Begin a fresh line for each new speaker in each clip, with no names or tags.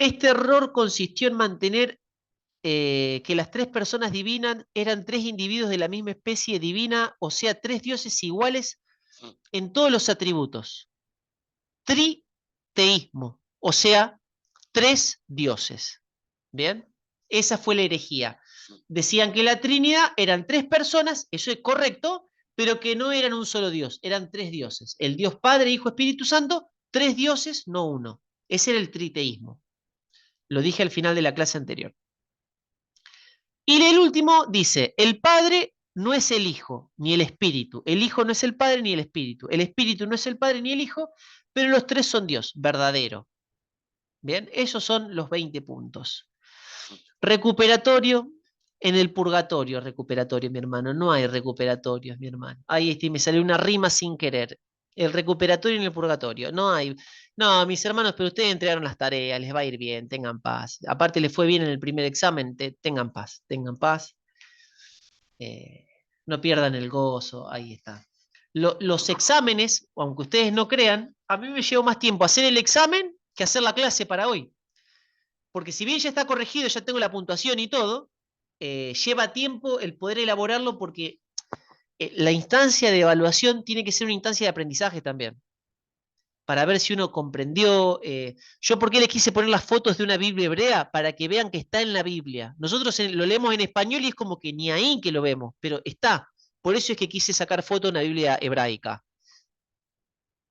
Este error consistió en mantener que las tres personas divinas eran tres individuos de la misma especie divina, o sea, tres dioses iguales en todos los atributos. Triteísmo, o sea, tres dioses. ¿Bien? Esa fue la herejía. Decían que la Trinidad eran tres personas, eso es correcto, pero que no eran un solo Dios, eran tres dioses. El Dios Padre, Hijo, Espíritu Santo, tres dioses, no uno. Ese era el triteísmo. Lo dije al final de la clase anterior. Y el último dice, el Padre no es el Hijo, ni el Espíritu. El Hijo no es el Padre, ni el Espíritu. El Espíritu no es el Padre, ni el Hijo, pero los tres son Dios, verdadero. Bien, esos son los 20 puntos. Recuperatorio en el purgatorio, recuperatorio, mi hermano. No hay recuperatorios, mi hermano. Ahí me salió una rima sin querer. El recuperatorio en el purgatorio. No hay. No, mis hermanos, pero ustedes entregaron las tareas, les va a ir bien, tengan paz. Aparte, les fue bien en el primer examen, tengan paz, tengan paz. Eh, no pierdan el gozo, ahí está. Los exámenes, aunque ustedes no crean, a mí me llevó más tiempo hacer el examen que hacer la clase para hoy. Porque si bien ya está corregido, ya tengo la puntuación y todo, lleva tiempo el poder elaborarlo porque la instancia de evaluación tiene que ser una instancia de aprendizaje también, para ver si uno comprendió. Yo, ¿por qué les quise poner las fotos de una Biblia hebrea? Para que vean que está en la Biblia. Nosotros lo leemos en español y es como que ni ahí que lo vemos, pero está. Por eso es que quise sacar foto de una Biblia hebraica.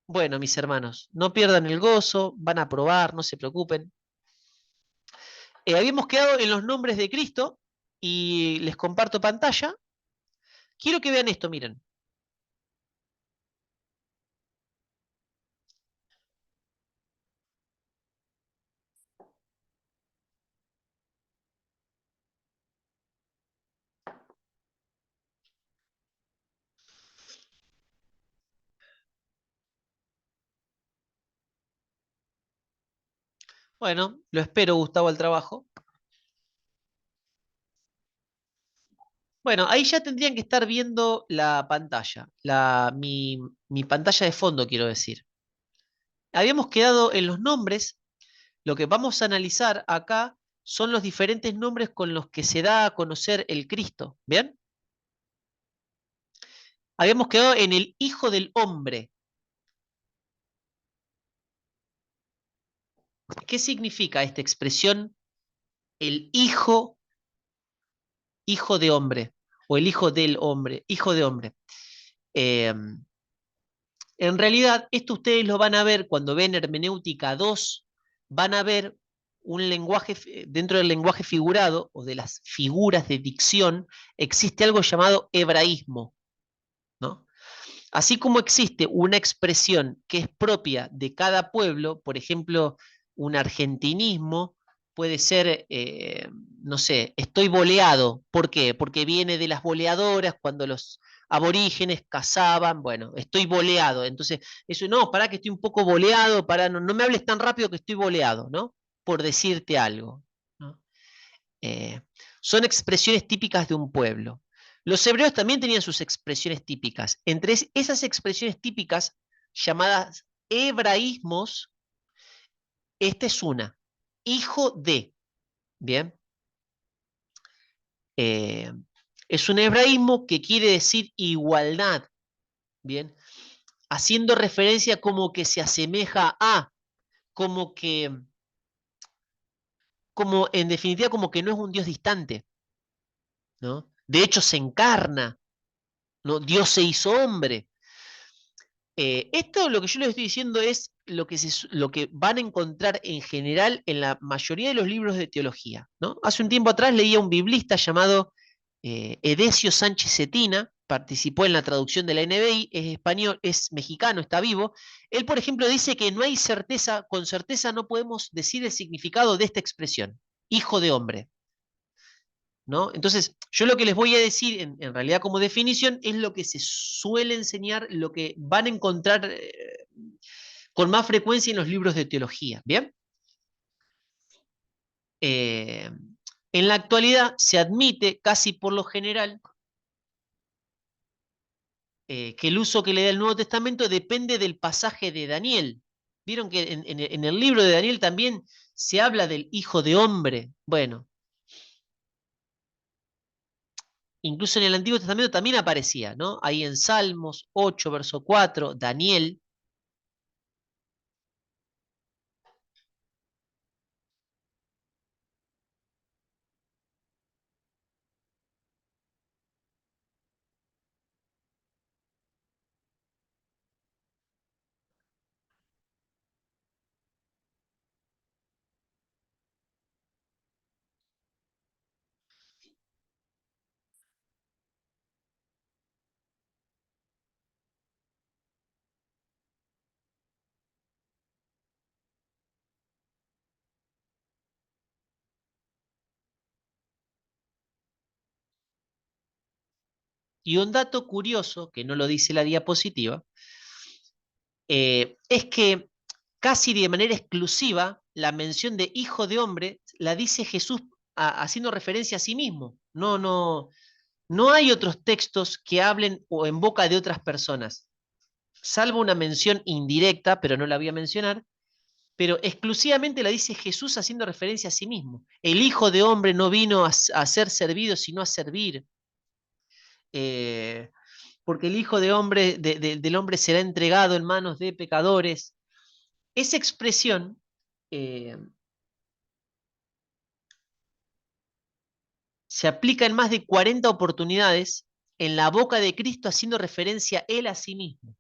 Bueno, mis hermanos, no pierdan el gozo, van a probar, no se preocupen. Habíamos quedado en los nombres de Cristo y les comparto pantalla. Quiero que vean esto, miren. Bueno, lo espero, Gustavo, al trabajo. Bueno, ahí ya tendrían que estar viendo la pantalla, mi pantalla de fondo, quiero decir. Habíamos quedado en los nombres. Lo que vamos a analizar acá son los diferentes nombres con los que se da a conocer el Cristo. ¿Bien? Habíamos quedado en el Hijo del Hombre. ¿Qué significa esta expresión? El hijo de hombre, o el hijo del hombre, hijo de hombre. Eh, en realidad, esto ustedes lo van a ver cuando ven Hermenéutica 2, van a ver un lenguaje, dentro del lenguaje figurado o de las figuras de dicción, existe algo llamado hebraísmo, ¿no? Así como existe una expresión que es propia de cada pueblo, por ejemplo, un argentinismo, puede ser, no sé, estoy boleado. ¿Por qué? Porque viene de las boleadoras, cuando los aborígenes cazaban, bueno, estoy boleado. Entonces, eso, no, para que estoy un poco boleado, para, no me hables tan rápido que estoy boleado, ¿no? Por decirte algo, ¿no? Eh, Son expresiones típicas de un pueblo. Los hebreos también tenían sus expresiones típicas. Entre esas expresiones típicas, llamadas hebraísmos, esta es una, hijo de, ¿bien? Eh, es un hebraísmo que quiere decir igualdad, ¿bien? Haciendo referencia como que se asemeja a, como que, como en definitiva, como que no es un Dios distante, ¿no? De hecho, se encarna, ¿no? Dios se hizo hombre. Esto lo que yo les estoy diciendo es lo que van a encontrar en general en la mayoría de los libros de teología, ¿no? Hace un tiempo atrás leía un biblista llamado Edesio Sánchez Cetina, participó en la traducción de la NBI, es español, es mexicano, está vivo. Él, por ejemplo, dice que no hay certeza, con certeza no podemos decir el significado de esta expresión, hijo de hombre, ¿no? Entonces, yo lo que les voy a decir en realidad como definición es lo que se suele enseñar, lo que van a encontrar con más frecuencia en los libros de teología. ¿Bien? Eh, en la actualidad se admite casi por lo general que el uso que le da el Nuevo Testamento depende del pasaje de Daniel. Vieron que en el libro de Daniel también se habla del hijo de hombre. Bueno, incluso en el Antiguo Testamento también aparecía, ¿no? Ahí en Salmos 8, verso 4, Daniel. Y un dato curioso, que no lo dice la diapositiva, es que casi de manera exclusiva la mención de hijo de hombre la dice Jesús haciendo referencia a sí mismo. No hay otros textos que hablen o en boca de otras personas, salvo una mención indirecta, pero no la voy a mencionar, pero exclusivamente la dice Jesús haciendo referencia a sí mismo. El Hijo de Hombre no vino a ser servido, sino a servir. Eh, porque el Hijo de hombre, del hombre será entregado en manos de pecadores. Esa expresión eh, se aplica en más de 40 oportunidades en la boca de Cristo haciendo referencia él a sí mismo.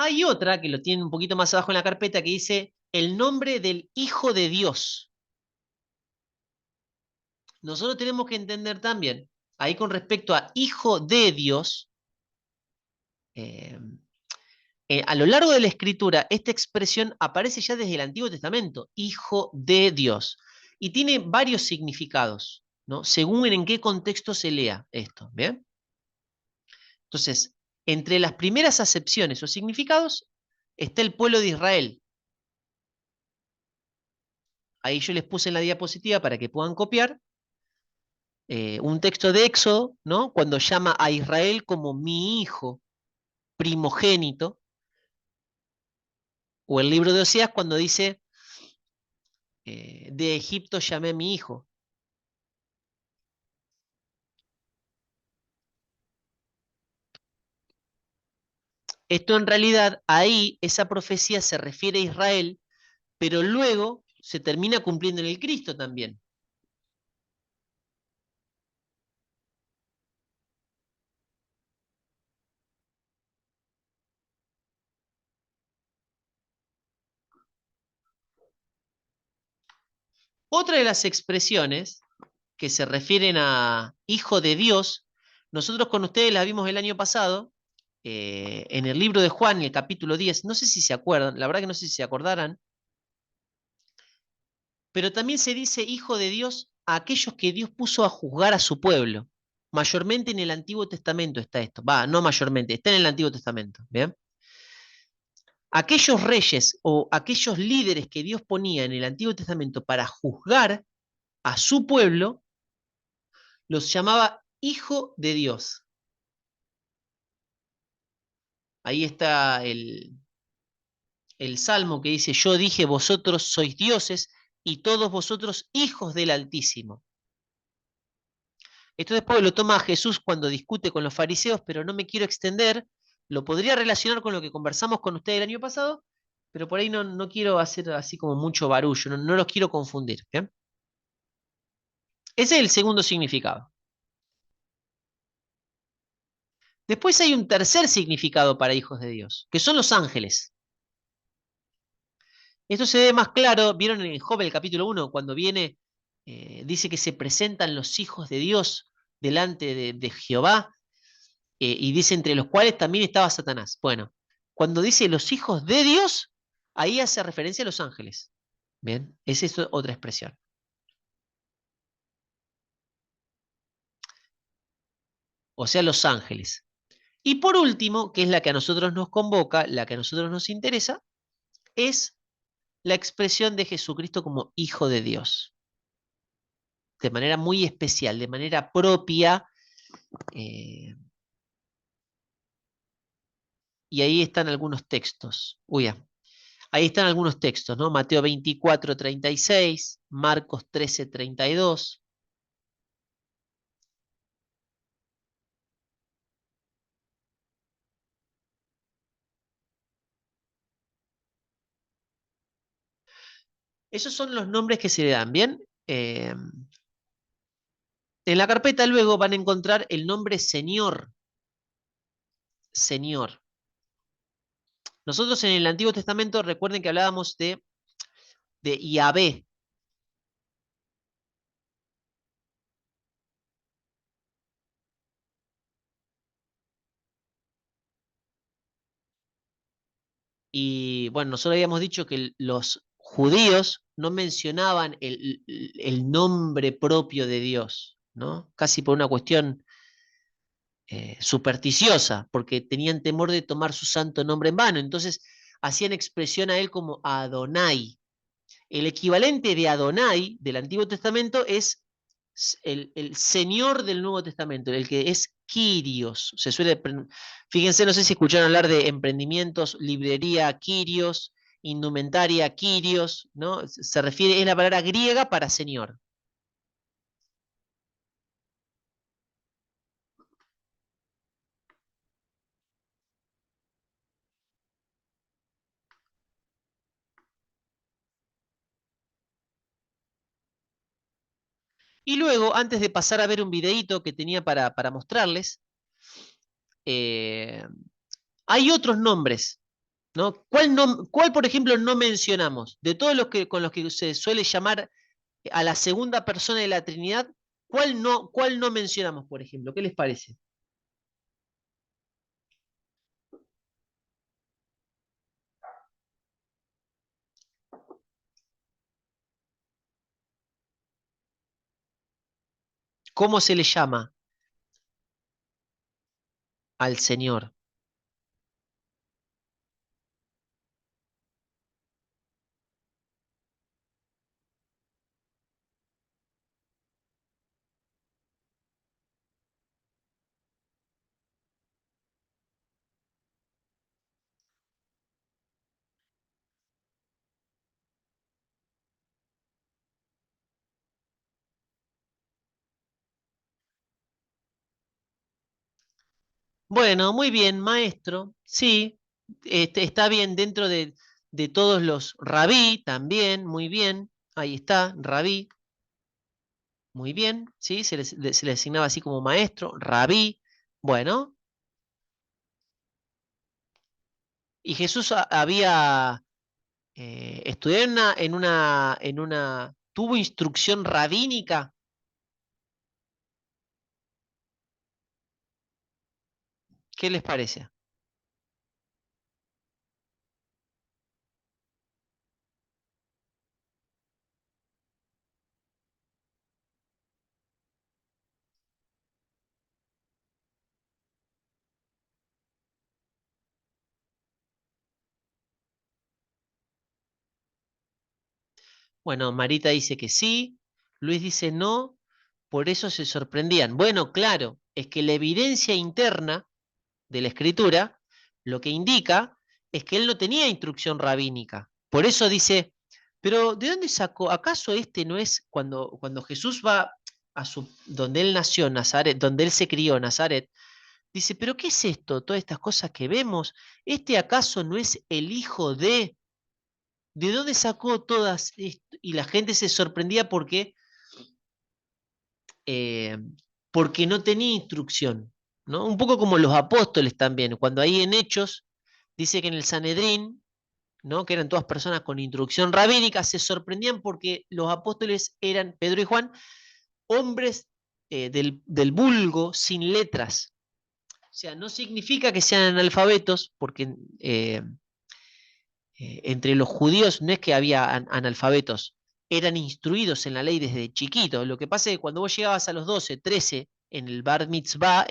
Hay otra que lo tiene un poquito más abajo en la carpeta que dice el nombre del Hijo de Dios. Nosotros tenemos que entender también, ahí con respecto a Hijo de Dios, eh, a lo largo de la escritura, esta expresión aparece ya desde el Antiguo Testamento, Hijo de Dios, y tiene varios significados, ¿no? Según en qué contexto se lea esto, ¿bien? Entonces, entre las primeras acepciones o significados está el pueblo de Israel. Ahí yo les puse en la diapositiva para que puedan copiar un texto de Éxodo, ¿no? Cuando llama a Israel como mi hijo primogénito, o el libro de Oseas cuando dice, de Egipto llamé a mi hijo. Esto en realidad, ahí esa profecía se refiere a Israel, pero luego se termina cumpliendo en el Cristo también. Otra de las expresiones que se refieren a hijo de Dios, nosotros con ustedes la vimos el año pasado, en el libro de Juan, en el capítulo 10, no sé si se acuerdan, la verdad que no sé si se acordaran, pero también se dice hijo de Dios a aquellos que Dios puso a juzgar a su pueblo. Mayormente en el Antiguo Testamento está esto. Va, no mayormente, está en el Antiguo Testamento. ¿Bien? Aquellos reyes o aquellos líderes que Dios ponía en el Antiguo Testamento para juzgar a su pueblo, los llamaba hijo de Dios. Ahí está el salmo que dice, yo dije, vosotros sois dioses y todos vosotros hijos del Altísimo. Esto después lo toma Jesús cuando discute con los fariseos, pero no me quiero extender. Lo podría relacionar con lo que conversamos con ustedes el año pasado, pero por ahí no quiero hacer así como mucho barullo, no los quiero confundir. ¿Bien? Ese es el segundo significado. Después hay un tercer significado para hijos de Dios, que son los ángeles. Esto se ve más claro, vieron en Job el capítulo 1, cuando viene, dice que se presentan los hijos de Dios delante de Jehová, y dice entre los cuales también estaba Satanás. Bueno, cuando dice los hijos de Dios, ahí hace referencia a los ángeles. Bien, esa es otra expresión. O sea, los ángeles. Y por último, que es la que a nosotros nos convoca, la que a nosotros nos interesa, es la expresión de Jesucristo como Hijo de Dios, de manera muy especial, de manera propia. eh, y ahí están algunos textos. Ahí están algunos textos, ¿no? Mateo 24:36, Marcos 13:32. Esos son los nombres que se le dan, ¿bien? En la carpeta luego van a encontrar el nombre Señor. Señor. Nosotros en el Antiguo Testamento, recuerden que hablábamos de Yahvé. Y bueno, nosotros habíamos dicho que los judíos no mencionaban el nombre propio de Dios, ¿no? Casi por una cuestión supersticiosa, porque tenían temor de tomar su santo nombre en vano. Entonces hacían expresión a él como Adonai. El equivalente de Adonai del Antiguo Testamento es el Señor del Nuevo Testamento, el que es Kyrios. Fíjense, no sé si escucharon hablar de emprendimientos, librería Kyrios, indumentaria Kyrios, ¿no? Se refiere, es la palabra griega para Señor. Y luego, antes de pasar a ver un videíto que tenía para mostrarles, eh, hay otros nombres, ¿no? ¿Cuál, por ejemplo, no mencionamos? De todos los que, con los que se suele llamar a la segunda persona de la Trinidad, ¿cuál no mencionamos, por ejemplo? ¿Qué les parece? ¿Cómo se le llama al Señor? Bueno, muy bien, maestro. Sí, está bien dentro de todos los rabí también, muy bien. Ahí está, rabí, muy bien. Sí, se le asignaba así como maestro, rabí. Bueno, y Jesús había estudiado tuvo instrucción rabínica. ¿Qué les parece? Bueno, Marita dice que sí, Luis dice no, por eso se sorprendían. Bueno, claro, es que la evidencia interna de la escritura lo que indica es que él no tenía instrucción rabínica. Por eso dice, pero ¿de dónde sacó? ¿Acaso este no es cuando Jesús va donde él nació, Nazaret, donde él se crió, Nazaret? Dice, pero ¿qué es esto? Todas estas cosas que vemos, ¿este acaso no es el hijo de? ¿De dónde sacó todas esto? Y la gente se sorprendía eh, porque no tenía instrucción, ¿no? Un poco como los apóstoles también, cuando ahí en Hechos dice que en el Sanedrín, ¿no? Que eran todas personas con instrucción rabínica, se sorprendían porque los apóstoles eran, Pedro y Juan, hombres del vulgo, sin letras. O sea, no significa que sean analfabetos, porque entre los judíos no es que había analfabetos, eran instruidos en la ley desde chiquitos. Lo que pasa es que cuando vos llegabas a los 12, 13, en el bar mitzvah,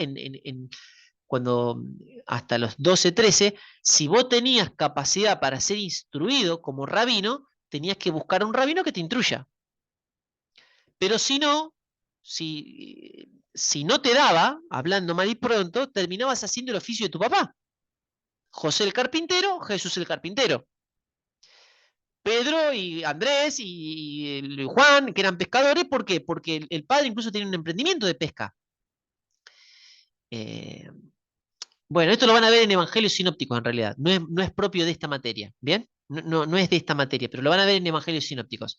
cuando hasta los 12, 13, si vos tenías capacidad para ser instruido como rabino, tenías que buscar a un rabino que te instruya. Pero si no, si no te daba, hablando mal y pronto, terminabas haciendo el oficio de tu papá. José el carpintero, Jesús el carpintero. Pedro y Andrés y Juan, que eran pescadores, ¿por qué? Porque el padre incluso tenía un emprendimiento de pesca. Eh, bueno, esto lo van a ver en Evangelios sinópticos en realidad, no es propio de esta materia, ¿bien? No es de esta materia, pero lo van a ver en Evangelios sinópticos.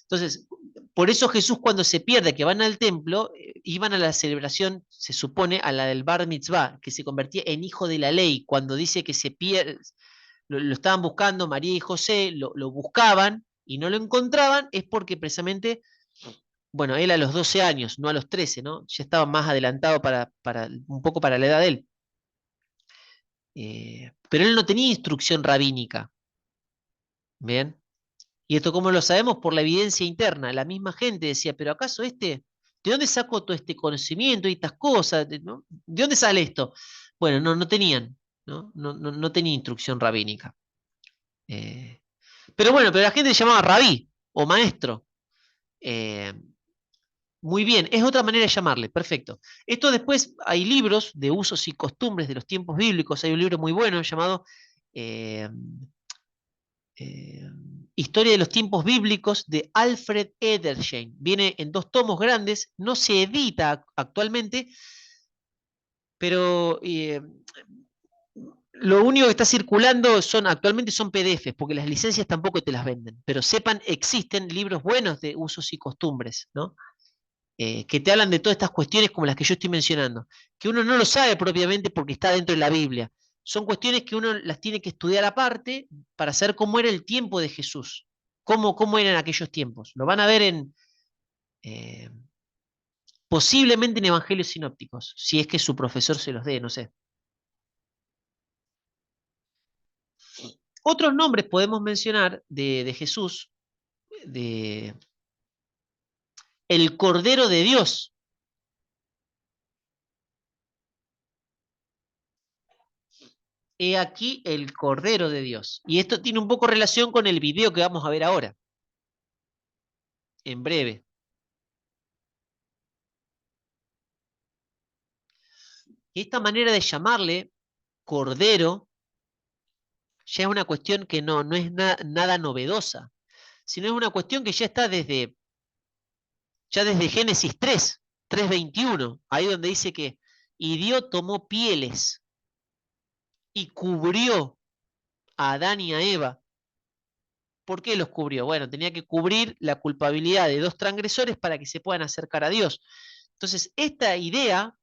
Entonces, por eso Jesús cuando se pierde, que van al templo, iban a la celebración, se supone, a la del Bar Mitzvah, que se convertía en hijo de la ley, cuando dice que se pierde, lo estaban buscando María y José, lo buscaban y no lo encontraban, es porque precisamente, bueno, él a los 12 años, no a los 13, ¿no? Ya estaba más adelantado un poco para la edad de él. Pero él no tenía instrucción rabínica. ¿Bien? ¿Y esto cómo lo sabemos? Por la evidencia interna. La misma gente decía, pero ¿acaso de dónde sacó todo este conocimiento y estas cosas? ¿No? ¿De dónde sale esto? Bueno, no tenían, no tenía instrucción rabínica. Eh, pero bueno, pero la gente se llamaba rabí o maestro. Eh, Muy bien, es otra manera de llamarle, perfecto. Esto después hay libros de usos y costumbres de los tiempos bíblicos. Hay un libro muy bueno llamado eh, eh, Historia de los tiempos bíblicos de Alfred Edersheim. Viene en 2 tomos grandes, no se edita actualmente, pero lo único que está circulando actualmente son PDFs, porque las licencias tampoco te las venden. Pero sepan, existen libros buenos de usos y costumbres, ¿no? Que te hablan de todas estas cuestiones como las que yo estoy mencionando, que uno no lo sabe propiamente porque está dentro de la Biblia. Son cuestiones que uno las tiene que estudiar aparte para saber cómo era el tiempo de Jesús, cómo eran aquellos tiempos. Lo van a ver eh, posiblemente en Evangelios sinópticos, si es que su profesor se los dé, no sé. Otros nombres podemos mencionar de Jesús, de el Cordero de Dios. He aquí el Cordero de Dios. Y esto tiene un poco relación con el video que vamos a ver ahora, en breve. Esta manera de llamarle Cordero ya es una cuestión que no es nada novedosa, sino es una cuestión que ya desde Génesis 3:21, ahí donde dice que y Dios tomó pieles y cubrió a Adán y a Eva. ¿Por qué los cubrió? Bueno, tenía que cubrir la culpabilidad de 2 transgresores para que se puedan acercar a Dios. Entonces, esta idea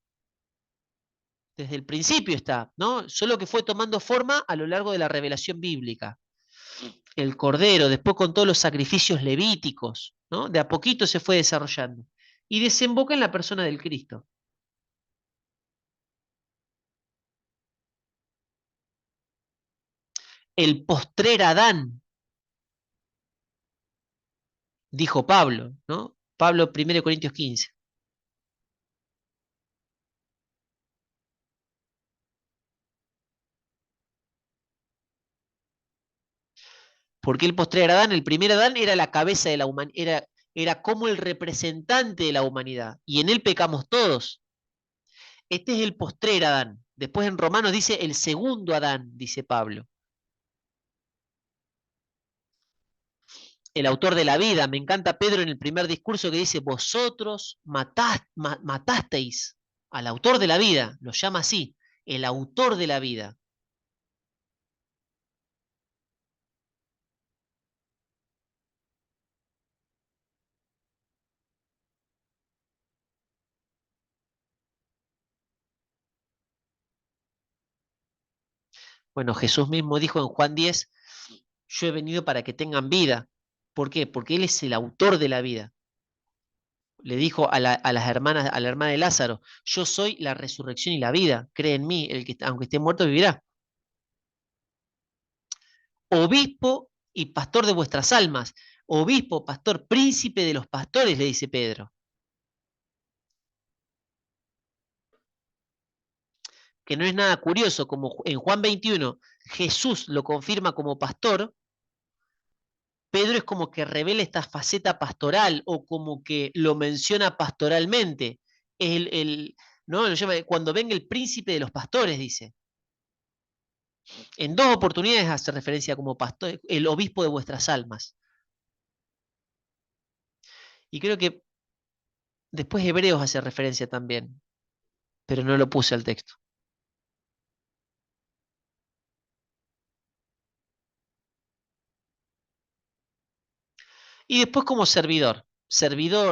desde el principio está, ¿no? Solo que fue tomando forma a lo largo de la revelación bíblica. El Cordero, después con todos los sacrificios levíticos, ¿no? De a poquito se fue desarrollando. Y desemboca en la persona del Cristo. El postrer Adán, dijo Pablo, ¿no? Pablo 1 Corintios 15. ¿Por qué el postrer Adán? El primer Adán era la cabeza de la humanidad, era como el representante de la humanidad. Y en él pecamos todos. Este es el postrer Adán. Después en Romanos dice el segundo Adán, dice Pablo. El autor de la vida. Me encanta Pedro en el primer discurso que dice, vosotros matasteis al autor de la vida, lo llama así, el autor de la vida. Bueno, Jesús mismo dijo en Juan 10, yo he venido para que tengan vida. ¿Por qué? Porque Él es el autor de la vida. Le dijo a las hermanas, a la hermana de Lázaro, yo soy la resurrección y la vida, cree en mí, el que aunque esté muerto vivirá. Obispo y pastor de vuestras almas, obispo, pastor, príncipe de los pastores, le dice Pedro. que no es nada curioso, como en Juan 21 Jesús lo confirma como pastor, Pedro es como que revela esta faceta pastoral o como que lo menciona pastoralmente. Es ¿no? Lo llama, cuando venga el príncipe de los pastores, dice. En dos oportunidades hace referencia como pastor, el obispo de vuestras almas. Y creo que después Hebreos hace referencia también, pero no lo puse al texto. Y después como servidor,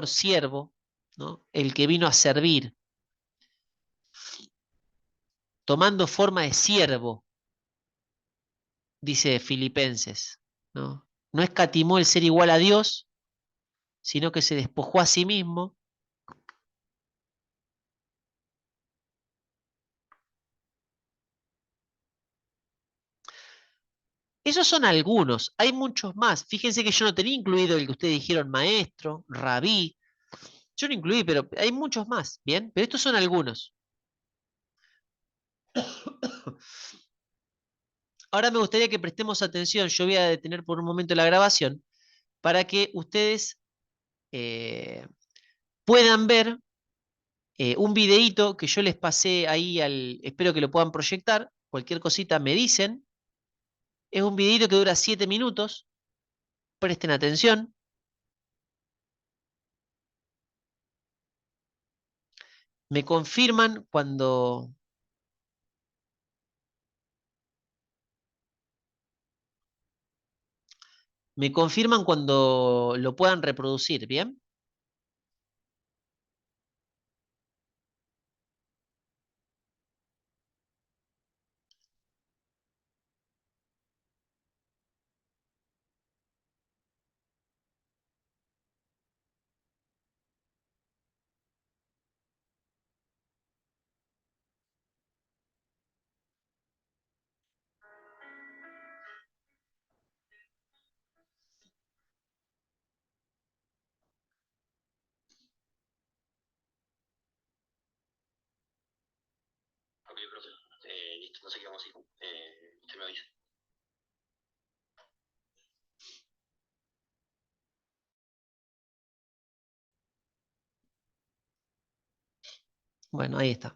siervo, ¿no? El que vino a servir, tomando forma de siervo, dice Filipenses, ¿no? No escatimó el ser igual a Dios, sino que se despojó a sí mismo. Esos son algunos, hay muchos más. Fíjense que yo no tenía incluido el que ustedes dijeron maestro, rabí. Yo no incluí, pero hay muchos más, ¿bien? Pero estos son algunos. Ahora me gustaría que prestemos atención, yo voy a detener por un momento la grabación, para que ustedes puedan ver un videíto que yo les pasé ahí espero que lo puedan proyectar, cualquier cosita me dicen. Es un videíto que dura 7 minutos, presten atención. Me confirman cuando lo puedan reproducir, ¿bien?
Ok, profe. Listo, no sé qué vamos a ir. Usted me avisa.
Bueno, ahí está.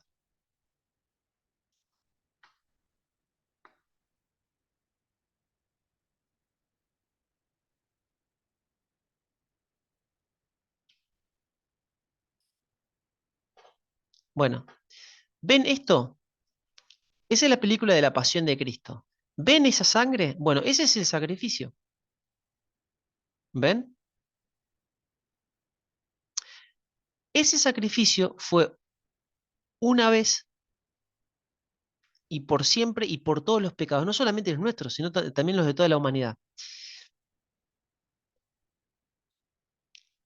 Bueno, ¿ven esto? Esa es la película de la Pasión de Cristo. ¿Ven esa sangre? Bueno, ese es el sacrificio. ¿Ven? Ese sacrificio fue una vez y por siempre y por todos los pecados, no solamente los nuestros, sino también los de toda la humanidad.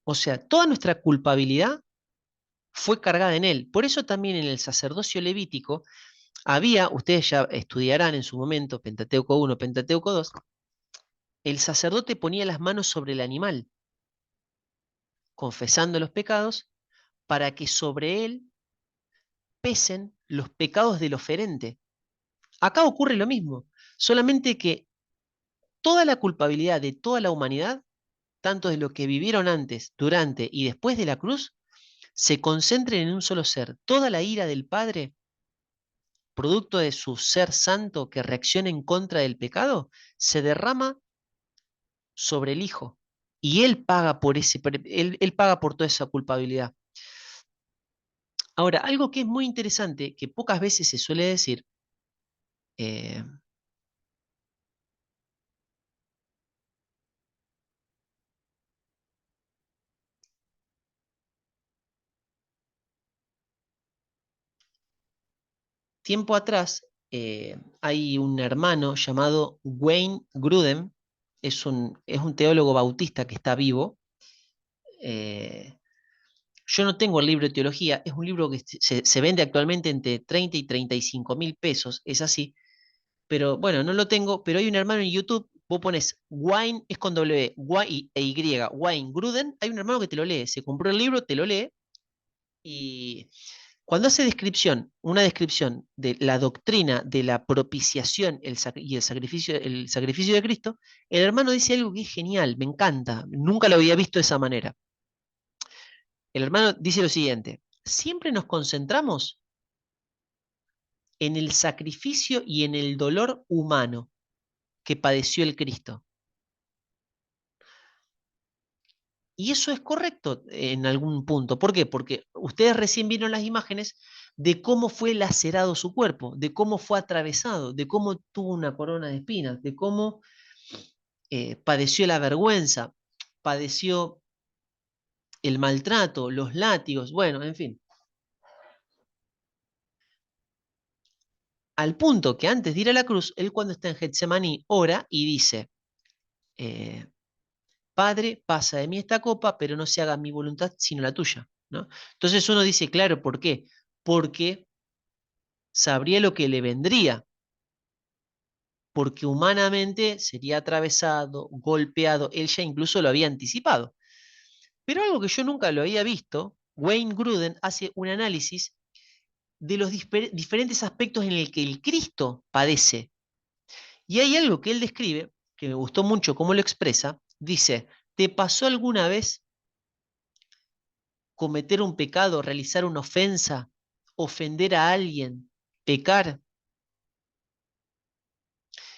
O sea, toda nuestra culpabilidad fue cargada en él. Por eso también en el sacerdocio levítico había, ustedes ya estudiarán en su momento, Pentateuco 1, Pentateuco 2, el sacerdote ponía las manos sobre el animal, confesando los pecados, para que sobre él pesen los pecados del oferente. Acá ocurre lo mismo, solamente que toda la culpabilidad de toda la humanidad, tanto de lo que vivieron antes, durante y después de la cruz, se concentren en un solo ser. Toda la ira del Padre, producto de su ser santo que reacciona en contra del pecado, se derrama sobre el Hijo. Y Él paga él paga por toda esa culpabilidad. Ahora, algo que es muy interesante, que pocas veces se suele decir, eh, tiempo atrás hay un hermano llamado Wayne Grudem, es un teólogo bautista que está vivo. eh, yo no tengo el libro de teología, es un libro que se vende actualmente entre 30 y 35.000 pesos, es así, pero bueno, no lo tengo, pero hay un hermano en YouTube, vos pones Wayne, es con W, Y, Wayne Grudem, hay un hermano que te lo lee, se compró el libro, te lo lee, y Cuando hace una descripción de la doctrina de la propiciación y el sacrificio de Cristo, el hermano dice algo que es genial, me encanta, nunca lo había visto de esa manera. El hermano dice lo siguiente: siempre nos concentramos en el sacrificio y en el dolor humano que padeció el Cristo. Y eso es correcto en algún punto. ¿Por qué? Porque ustedes recién vieron las imágenes de cómo fue lacerado su cuerpo, de cómo fue atravesado, de cómo tuvo una corona de espinas, de cómo padeció la vergüenza, padeció el maltrato, los látigos, bueno, en fin. Al punto que antes de ir a la cruz, él cuando está en Getsemaní ora y dice, eh, Padre, pasa de mí esta copa, pero no se haga mi voluntad sino la tuya, ¿no? Entonces uno dice, claro, ¿por qué? Porque sabría lo que le vendría, porque humanamente sería atravesado, golpeado, él ya incluso lo había anticipado. Pero algo que yo nunca lo había visto, Wayne Grudem hace un análisis de los diferentes aspectos en el que el Cristo padece. Y hay algo que él describe, que me gustó mucho cómo lo expresa, dice, ¿te pasó alguna vez cometer un pecado, realizar una ofensa, ofender a alguien, pecar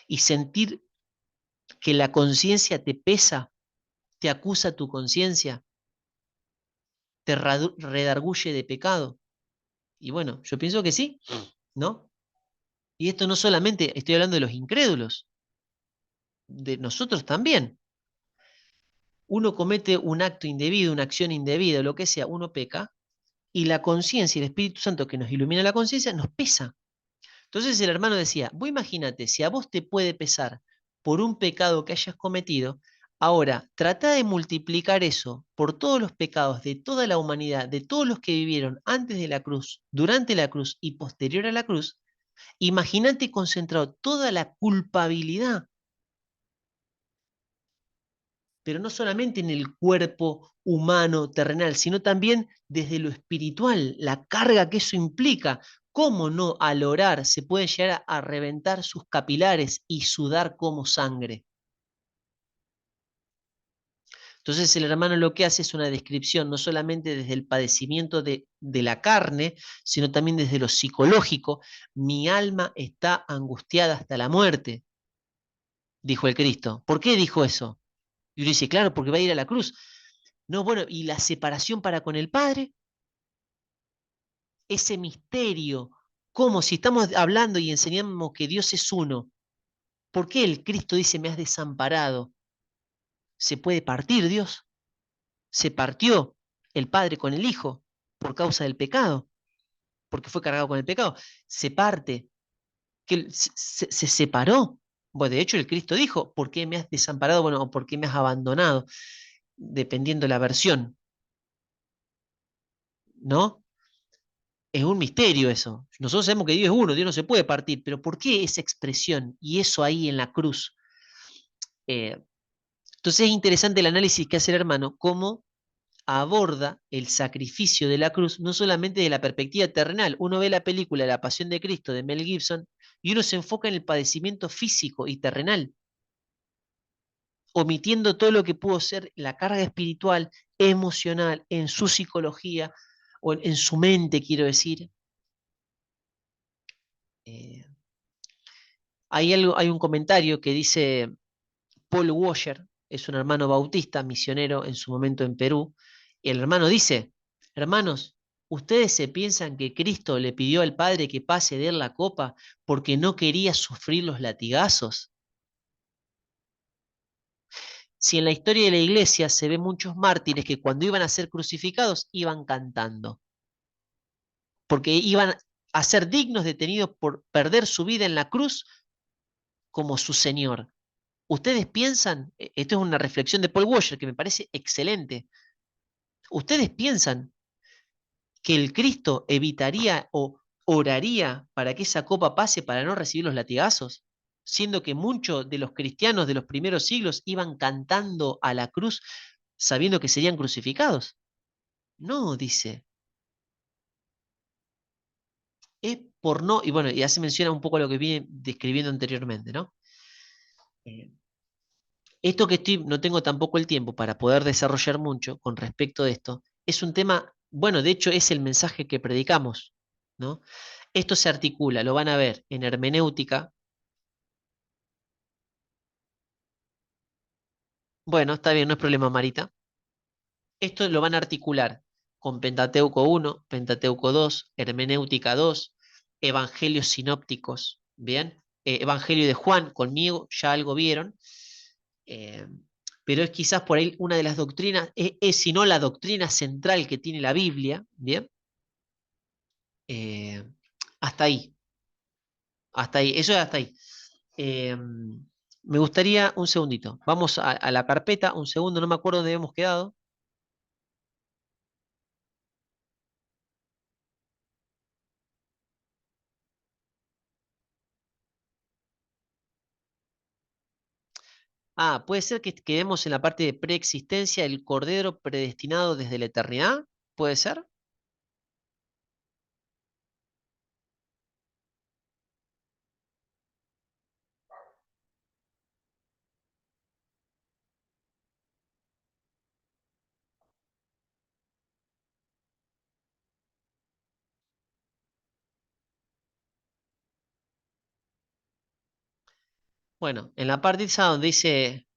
y sentir que la conciencia te pesa, te acusa tu conciencia, te redarguye de pecado? Y bueno, yo pienso que sí, ¿no? Y esto no solamente estoy hablando de los incrédulos, de nosotros también. Uno comete un acto indebido, una acción indebida, lo que sea, uno peca, y la conciencia y el Espíritu Santo que nos ilumina la conciencia nos pesa. Entonces el hermano decía, vos imagínate, si a vos te puede pesar por un pecado que hayas cometido, ahora trata de multiplicar eso por todos los pecados de toda la humanidad, de todos los que vivieron antes de la cruz, durante la cruz y posterior a la cruz. Imagínate concentrado toda la culpabilidad, pero no solamente en el cuerpo humano, terrenal, sino también desde lo espiritual, la carga que eso implica. ¿Cómo no al orar se pueden llegar a reventar sus capilares y sudar como sangre? Entonces el hermano lo que hace es una descripción no solamente desde el padecimiento de la carne, sino también desde lo psicológico. Mi alma está angustiada hasta la muerte, dijo el Cristo. ¿Por qué dijo eso? Y uno dice, claro, porque va a ir a la cruz. No, bueno, y la separación para con el Padre, ese misterio, como si estamos hablando y enseñamos que Dios es uno, ¿por qué el Cristo dice me has desamparado? ¿Se puede partir Dios? ¿Se partió el Padre con el Hijo por causa del pecado? Porque fue cargado con el pecado. Se parte, que se separó. Bueno, de hecho el Cristo dijo, ¿por qué me has desamparado? Bueno, o ¿por qué me has abandonado? Dependiendo la versión, ¿no? Es un misterio eso. Nosotros sabemos que Dios es uno, Dios no se puede partir, pero ¿por qué esa expresión y eso ahí en la cruz? Eh, entonces es interesante el análisis que hace el hermano, cómo aborda el sacrificio de la cruz, no solamente de la perspectiva terrenal. Uno ve la película La Pasión de Cristo de Mel Gibson y uno se enfoca en el padecimiento físico y terrenal, omitiendo todo lo que pudo ser la carga espiritual, emocional, en su psicología o en su mente, quiero decir. Eh, hay un comentario que dice Paul Washer, es un hermano bautista, misionero en su momento en Perú, y el hermano dice, hermanos, ¿ustedes se piensan que Cristo le pidió al Padre que pase de él la copa porque no quería sufrir los latigazos? Si en la historia de la iglesia se ve muchos mártires que cuando iban a ser crucificados iban cantando, porque iban a ser dignos detenidos por perder su vida en la cruz como su Señor. ¿Ustedes piensan, esto es una reflexión de Paul Washer que me parece excelente, ¿ustedes piensan que el Cristo evitaría o oraría para que esa copa pase para no recibir los latigazos? Siendo que muchos de los cristianos de los primeros siglos iban cantando a la cruz sabiendo que serían crucificados. No, dice, es por no, y bueno, y hace menciona un poco a lo que viene describiendo anteriormente, ¿no? Eh, Esto que estoy, no tengo tampoco el tiempo para poder desarrollar mucho con respecto de esto, es un tema, bueno, de hecho es el mensaje que predicamos, ¿no? Esto se articula, lo van a ver en hermenéutica. Bueno, está bien, no es problema, Marita. Esto lo van a articular con Pentateuco 1, Pentateuco 2, Hermenéutica 2, Evangelios sinópticos, ¿bien? Evangelio de Juan, conmigo ya algo vieron, eh, pero es quizás por ahí una de las doctrinas, si no la doctrina central que tiene la Biblia, ¿bien? Eh, hasta ahí, hasta ahí, eso es hasta ahí. Me gustaría un segundito, vamos a la carpeta, un segundo, no me acuerdo dónde habíamos quedado. Ah, puede ser que quedemos en la parte de preexistencia, el cordero predestinado desde la eternidad. ¿Puede ser? Bueno, en la parte esa donde dice,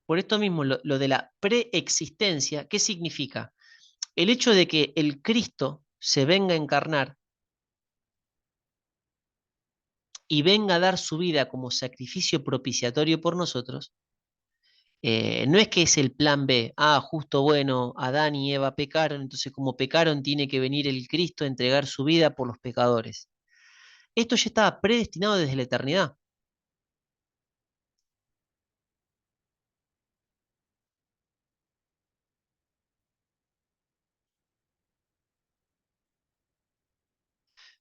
por esto mismo, lo de la preexistencia, ¿qué significa? El hecho de que el Cristo se venga a encarnar y venga a dar su vida como sacrificio propiciatorio por nosotros, no es que es el plan B, justo bueno, Adán y Eva pecaron, entonces como pecaron tiene que venir el Cristo a entregar su vida por los pecadores. Esto ya estaba predestinado desde la eternidad.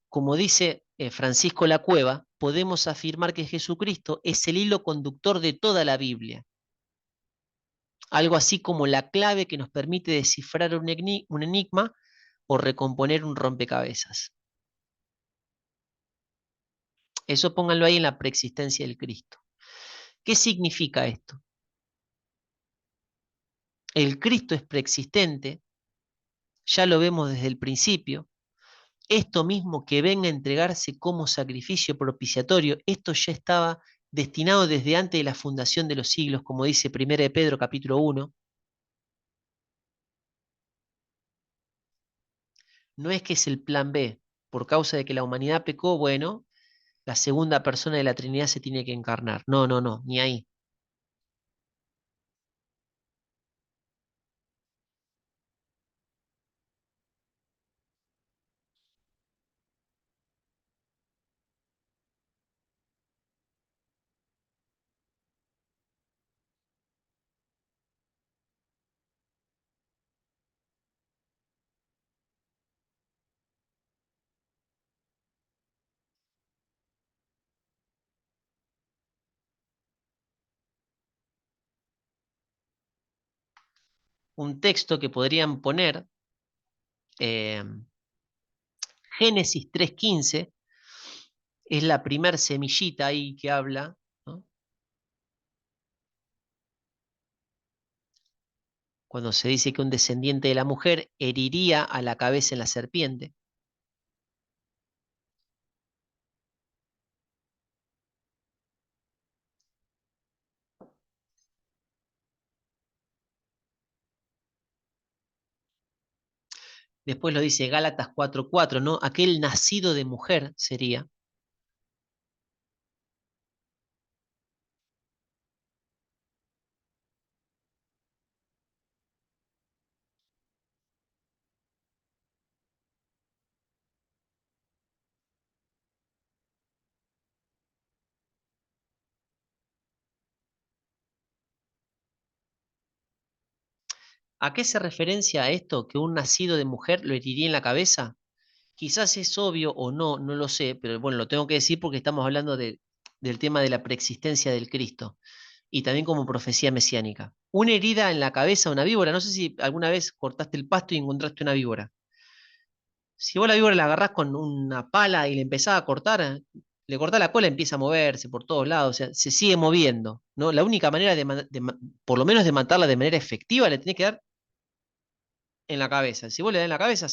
Como dice Francisco La Cueva, podemos afirmar que Jesucristo es el hilo conductor de toda la Biblia, algo así como la clave que nos permite descifrar un enigma o recomponer un rompecabezas. Eso pónganlo ahí en la preexistencia del Cristo. ¿Qué significa esto? El Cristo es preexistente, ya lo vemos desde el principio. Esto mismo que venga a entregarse como sacrificio propiciatorio, esto ya estaba destinado desde antes de la fundación de los siglos, como dice 1 de Pedro capítulo 1. No es que es el plan B, por causa de que la humanidad pecó, bueno, la segunda persona de la Trinidad se tiene que encarnar. No, no, no, ni ahí. Un texto que podrían poner, eh, Génesis 3:15, es la primer semillita ahí que habla, ¿no? Cuando se dice que un descendiente de la mujer heriría a la cabeza en la serpiente. Después lo dice Gálatas 4:4, ¿no? Aquel nacido de mujer sería. ¿A qué se referencia a esto? ¿Que un nacido de mujer lo heriría en la cabeza? Quizás es obvio o no, no lo sé, pero bueno, lo tengo que decir porque estamos hablando del tema de la preexistencia del Cristo. y también como profecía mesiánica. Una herida en la cabeza, una víbora. No sé si alguna vez cortaste el pasto y encontraste una víbora. Si vos la víbora la agarrás con una pala y le empezás a cortar, le cortás la cola, empieza a moverse por todos lados, o sea, se sigue moviendo, ¿no? La única manera por lo menos de matarla de manera efectiva, le tenés que dar en la cabeza. Si vos le das en la cabeza,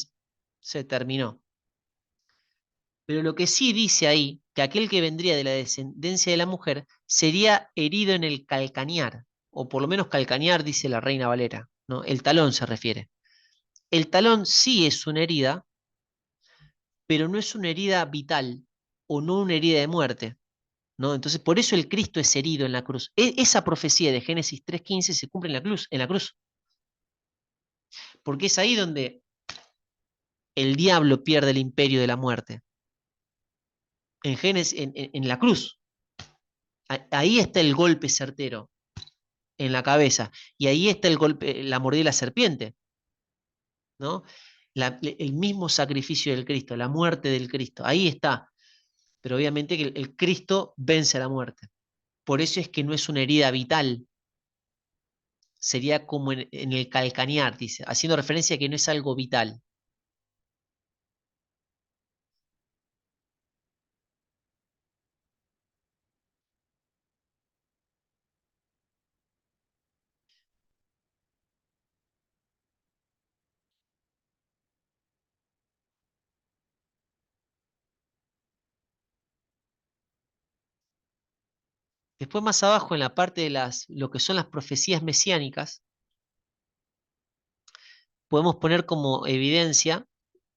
se terminó. Pero lo que sí dice ahí, que aquel que vendría de la descendencia de la mujer sería herido en el calcañar, o por lo menos calcañar, dice la Reina Valera, ¿no? El talón se refiere. El talón sí es una herida, pero no es una herida vital o no una herida de muerte, ¿no? Entonces, por eso el Cristo es herido en la cruz. Esa profecía de Génesis 3:15 se cumple en la cruz, porque es ahí donde el diablo pierde el imperio de la muerte, en Génesis, en la cruz. Ahí está el golpe certero en la cabeza, y ahí está el golpe, la mordida de la serpiente, ¿no? El mismo sacrificio del Cristo, la muerte del Cristo, ahí está. Pero obviamente que el Cristo vence a la muerte. Por eso es que no es una herida vital, sería como en el calcanear, dice, haciendo referencia a que no es algo vital. Después más abajo, en la parte de lo que son las profecías mesiánicas, podemos poner como evidencia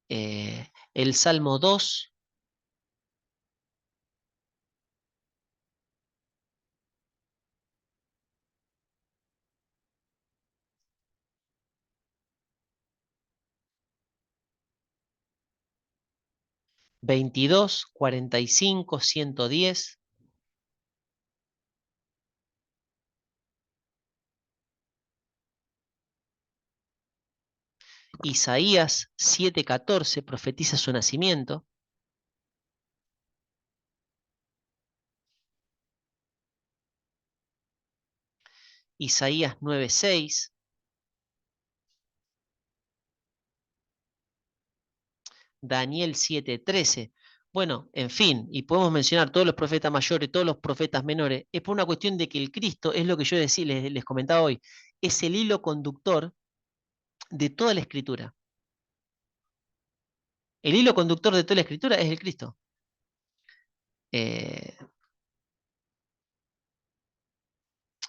el Salmo 2, 22, 45, 110, Isaías 7:14 profetiza su nacimiento, Isaías 9:6, Daniel 7:13. Bueno, en fin, y podemos mencionar todos los profetas mayores, todos los profetas menores. Es por una cuestión de que el Cristo, es lo que yo decía, les comentaba hoy, es el hilo conductor de toda la escritura. El hilo conductor de toda la escritura es el Cristo. Eh,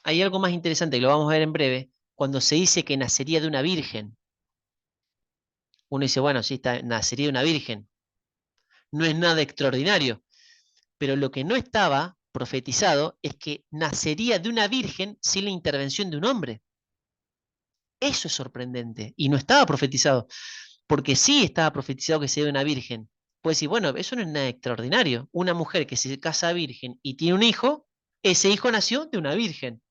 Hay algo más interesante que lo vamos a ver en breve, cuando se dice que nacería de una virgen. Uno dice, bueno, sí, nacería de una virgen. No es nada extraordinario, pero lo que no estaba profetizado es que nacería de una virgen sin la intervención de un hombre. Eso es sorprendente y no estaba profetizado, porque sí estaba profetizado que sería de una virgen. Pues sí, bueno, eso no es nada extraordinario. Una mujer que se casa virgen y tiene un hijo, ese hijo nació de una virgen.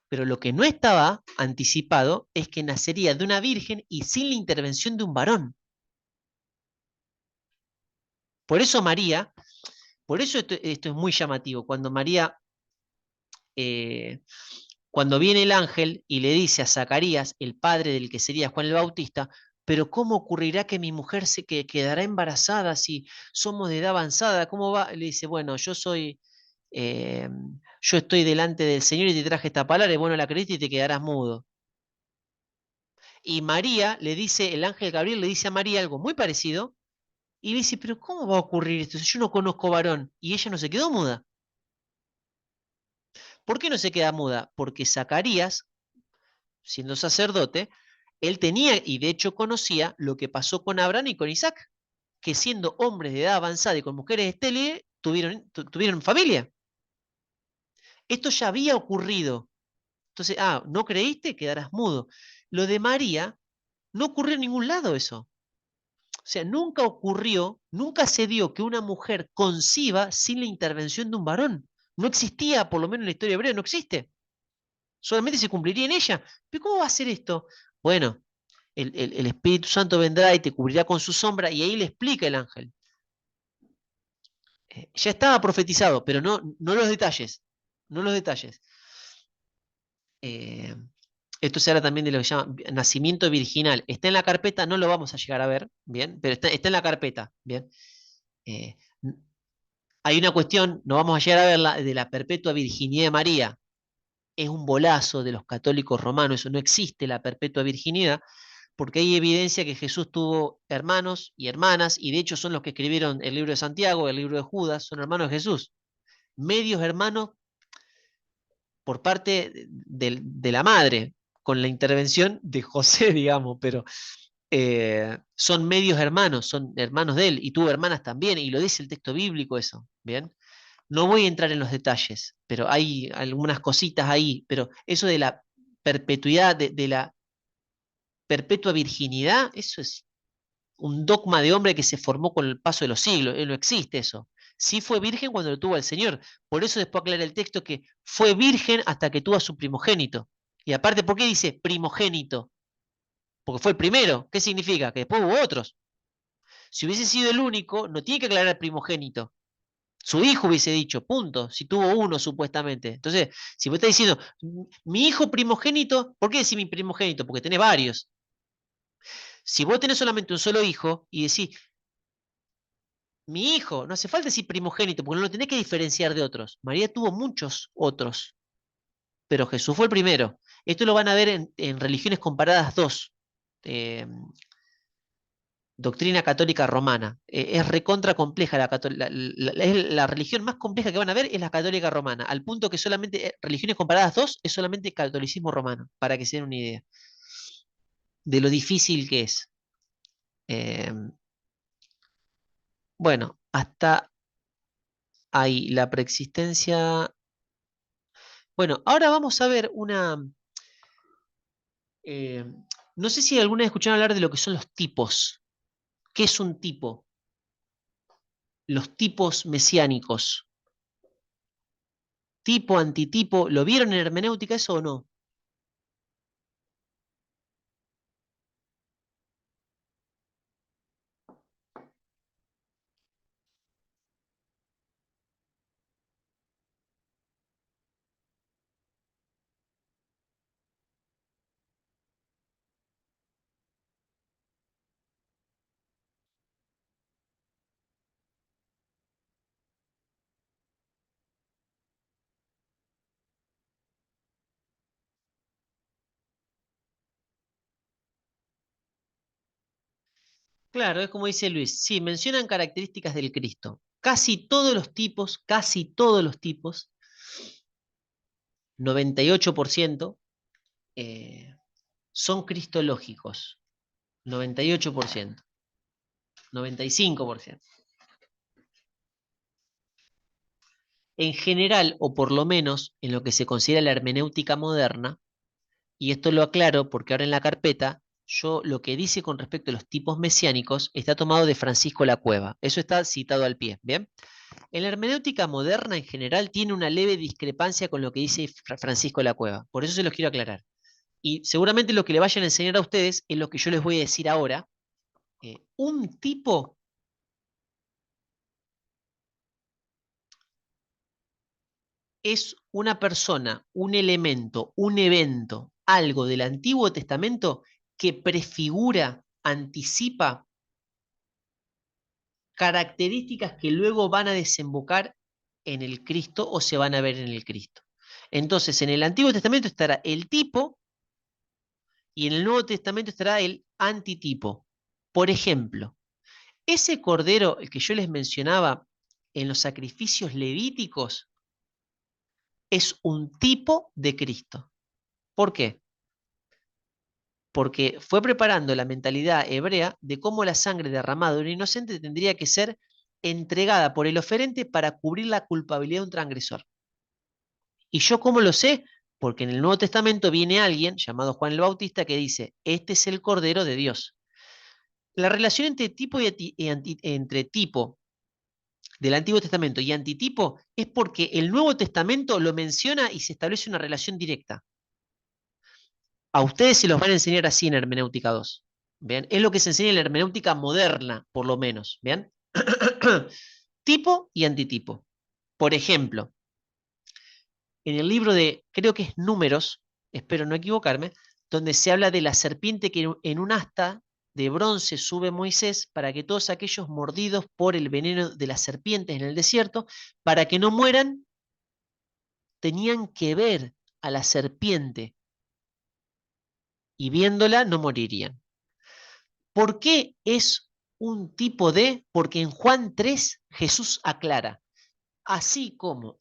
Pero lo que no estaba anticipado es que nacería de una virgen y sin la intervención de un varón. Por eso María, por eso esto es muy llamativo. Cuando María, eh, cuando viene el ángel y le dice a Zacarías, el padre del que sería Juan el Bautista, pero ¿cómo ocurrirá que mi mujer quedará embarazada si somos de edad avanzada? ¿Cómo va? Le dice, bueno, eh, yo estoy delante del Señor y te traje esta palabra, y bueno, la creíste y te quedarás mudo. Y María le dice, el ángel Gabriel le dice a María algo muy parecido, y le dice, pero ¿cómo va a ocurrir esto si yo no conozco varón? Y ella no se quedó muda. ¿Por qué no se queda muda? Porque Zacarías, siendo sacerdote, él tenía y de hecho conocía lo que pasó con Abraham y con Isaac, que siendo hombres de edad avanzada y con mujeres estériles, tuvieron familia. Esto ya había ocurrido. Entonces, ¿no creíste? Quedarás mudo. Lo de María no ocurrió en ningún lado eso. O sea, nunca ocurrió, nunca se dio que una mujer conciba sin la intervención de un varón. No existía, por lo menos en la historia hebrea, no existe. Solamente se cumpliría en ella. ¿Pero cómo va a ser esto? Bueno, el Espíritu Santo vendrá y te cubrirá con su sombra, y ahí le explica el ángel. Ya estaba profetizado, pero no los detalles. No los detalles. Eh, Esto se habla también de lo que se llama nacimiento virginal. Está en la carpeta, no lo vamos a llegar a ver, bien, pero está en la carpeta, bien. Eh, Hay una cuestión, no vamos a llegar a verla, de la perpetua virginidad de María. Es un bolazo de los católicos romanos, eso no existe la perpetua virginidad, porque hay evidencia que Jesús tuvo hermanos y hermanas, y de hecho son los que escribieron el libro de Santiago, el libro de Judas, son hermanos de Jesús. Medios hermanos por parte de la madre, con la intervención de José, digamos, pero son medios hermanos, son hermanos de él, y tuvo hermanas también, y lo dice el texto bíblico eso, ¿bien? No voy a entrar en los detalles, pero hay algunas cositas ahí, pero eso de la perpetuidad, de la perpetua virginidad, eso es un dogma de hombre que se formó con el paso de los siglos, no existe eso. Sí fue virgen cuando lo tuvo el Señor, por eso después aclara el texto que fue virgen hasta que tuvo a su primogénito. Y aparte, ¿por qué dice primogénito? Porque fue el primero. ¿Qué significa? Que después hubo otros. Si hubiese sido el único, no tiene que aclarar primogénito. Su hijo hubiese dicho, punto, si tuvo uno supuestamente. Entonces, si vos estás diciendo, mi hijo primogénito, ¿por qué decir mi primogénito? Porque tenés varios. Si vos tenés solamente un solo hijo y decís, mi hijo, no hace falta decir primogénito, porque no lo tenés que diferenciar de otros. María tuvo muchos otros, pero Jesús fue el primero. Esto lo van a ver en Religiones Comparadas 2, eh, Doctrina Católica Romana. Es recontra compleja es la religión más compleja que van a ver es la católica romana, al punto que solamente Religiones Comparadas 2 es solamente catolicismo romano, para que se den una idea de lo difícil que es. Eh, bueno, hasta ahí la preexistencia. Bueno, ahora vamos a ver una. eh, no sé si alguna vez escucharon hablar de lo que son los tipos. ¿Qué es un tipo? Los tipos mesiánicos. Tipo, antitipo. ¿Lo vieron en hermenéutica eso o no? Claro, es como dice Luis. Sí, mencionan características del Cristo. Casi todos los tipos, 98%, son cristológicos. 98%, 95%. En general, o por lo menos en lo que se considera la hermenéutica moderna, y esto lo aclaro porque ahora en la carpeta, yo lo que dice con respecto a los tipos mesiánicos está tomado de Francisco La Cueva. Eso está citado al pie, ¿bien? En la hermenéutica moderna en general tiene una leve discrepancia con lo que dice Francisco La Cueva. Por eso se los quiero aclarar. Y seguramente lo que le vayan a enseñar a ustedes es lo que yo les voy a decir ahora. Un tipo es una persona, un elemento, un evento, algo del Antiguo Testamento que prefigura, anticipa características que luego van a desembocar en el Cristo o se van a ver en el Cristo. Entonces, en el Antiguo Testamento estará el tipo y en el Nuevo Testamento estará el antitipo. Por ejemplo, ese cordero, el que yo les mencionaba en los sacrificios levíticos, es un tipo de Cristo. ¿Por qué? Porque fue preparando la mentalidad hebrea de cómo la sangre derramada de un inocente tendría que ser entregada por el oferente para cubrir la culpabilidad de un transgresor. ¿Y yo cómo lo sé? Porque en el Nuevo Testamento viene alguien llamado Juan el Bautista que dice, este es el Cordero de Dios. La relación entre tipo entre tipo del Antiguo Testamento y antitipo es porque el Nuevo Testamento lo menciona y se establece una relación directa. A ustedes se los van a enseñar así en Hermenéutica 2. ¿Bien? Es lo que se enseña en la hermenéutica moderna, por lo menos. ¿Bien? tipo y antitipo. Por ejemplo, en el libro de, creo que es Números, espero no equivocarme, donde se habla de la serpiente que en un asta de bronce sube Moisés para que todos aquellos mordidos por el veneno de las serpientes en el desierto, para que no mueran, tenían que ver a la serpiente y viéndola no morirían. ¿Por qué es un tipo de? Porque en Juan 3 Jesús aclara, así como